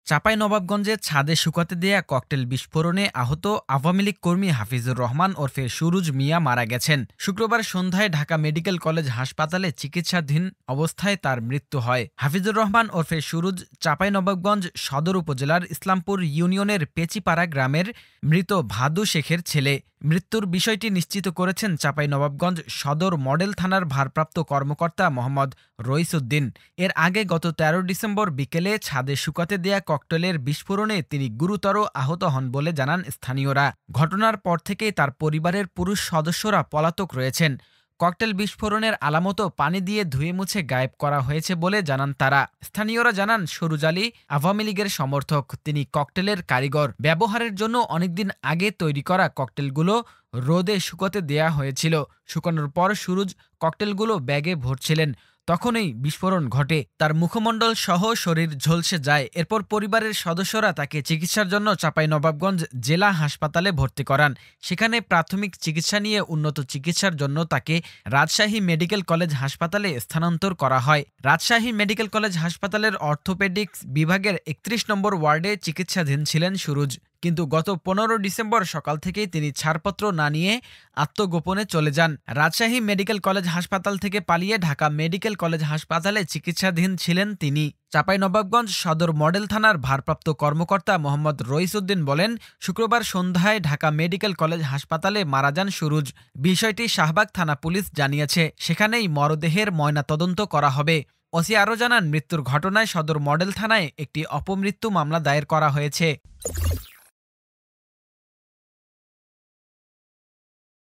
চাঁপাইনবাবগঞ্জে ছাদে শুকাতে দেয়া ককটেল বিস্ফোরণে আহত আওয়ামী লীগ কর্মী হাফিজুর রহমান ওরফে সুরুজ মিয়া মারা গেছেন। শুক্রবার সন্ধ্যায় ঢাকা মেডিকেল কলেজ হাসপাতালে চিকিৎসাধীন অবস্থায় তার মৃত্যু হয়। হাফিজুর রহমান ওরফে সুরুজ চাঁপাইনবাবগঞ্জ সদর উপজেলার ইসলামপুর ইউনিয়নের পেচিপাড়া গ্রামের মৃত ভাদু শেখের ছেলে। মৃত্যুর বিষয়টি নিশ্চিত করেছেন চাঁপাইনবাবগঞ্জ সদর মডেল থানার ভারপ্রাপ্ত কর্মকর্তা মোহাম্মদ রইসউদ্দিন। এর আগে গত ১৩ ডিসেম্বর বিকেলে ছাদে শুকাতে দেয়া ককটেলের বিস্ফোরণে তিনি গুরুতর আহত হন বলে জানান স্থানীয়রা। ঘটনার পর থেকেই তার পরিবারের পুরুষ সদস্যরা পলাতক রয়েছেন। ককটেল বিস্ফোরণের আলামত পানি দিয়ে ধুয়ে মুছে গায়েব করা হয়েছে বলে জানান তারা। স্থানীয়রা জানান, সরুজ আলী আওয়ামী লীগের সমর্থক। তিনি ককটেলের কারিগর। ব্যবহারের জন্য অনেকদিন আগে তৈরি করা ককটেলগুলো রোদে শুকোতে দেয়া হয়েছিল। শুকানোর পর সুরুজ ককটেলগুলো ব্যাগে ভরছিলেন, তখনই বিস্ফোরণ ঘটে। তার মুখমণ্ডল সহ শরীর ঝলসে যায়। এরপর পরিবারের সদস্যরা তাকে চিকিৎসার জন্য চাঁপাইনবাবগঞ্জ জেলা হাসপাতালে ভর্তি করান। সেখানে প্রাথমিক চিকিৎসা নিয়ে উন্নত চিকিৎসার জন্য তাকে রাজশাহী মেডিকেল কলেজ হাসপাতালে স্থানান্তর করা হয়। রাজশাহী মেডিকেল কলেজ হাসপাতালের অর্থোপেডিক্স বিভাগের ৩১ নম্বর ওয়ার্ডে চিকিৎসাধীন ছিলেন সুরুজ। কিন্তু গত ১৫ ডিসেম্বর সকাল থেকেই তিনি ছাড়পত্র না নিয়ে আত্মগোপনে চলে যান। রাজশাহী মেডিকেল কলেজ হাসপাতাল থেকে পালিয়ে ঢাকা মেডিকেল কলেজ হাসপাতালে চিকিৎসাধীন ছিলেন তিনি। চাঁপাইনবাবগঞ্জ সদর মডেল থানার ভারপ্রাপ্ত কর্মকর্তা মোহাম্মদ রইসউদ্দিন বলেন, শুক্রবার সন্ধ্যায় ঢাকা মেডিকেল কলেজ হাসপাতালে মারা যান সুরুজ। বিষয়টি শাহবাগ থানা পুলিশ জানিয়েছে। সেখানেই মরদেহের ময়নাতদন্ত করা হবে। ওসি আরও জানান, মৃত্যুর ঘটনায় সদর মডেল থানায় একটি অপমৃত্যু মামলা দায়ের করা হয়েছে।